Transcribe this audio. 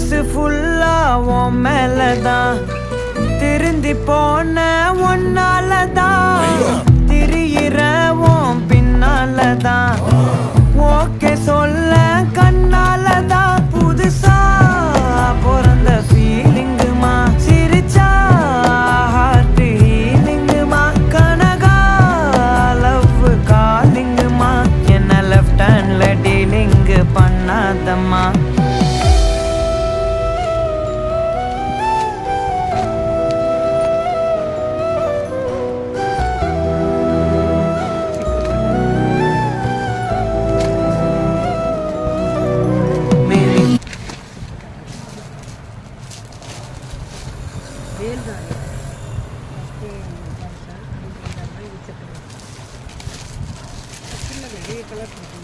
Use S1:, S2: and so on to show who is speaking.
S1: மனசு ஃபுல்லா உன் மேலதான் திருந்தி போன ஒன்னாலதான் திரியிற உன் பின்னாலதான் ஓகே சொல்ல கண்ணாலதான் புதுசா பிறந்த ஃபீலிங்குமா சிரிச்சா ஹார்ட் ஹீலிங்குமா கனகா லவ் காலிங்குமா என்ன லெஃப்ட் ஹேண்ட்ல டீலிங் பண்ணாதம்மா
S2: கலர்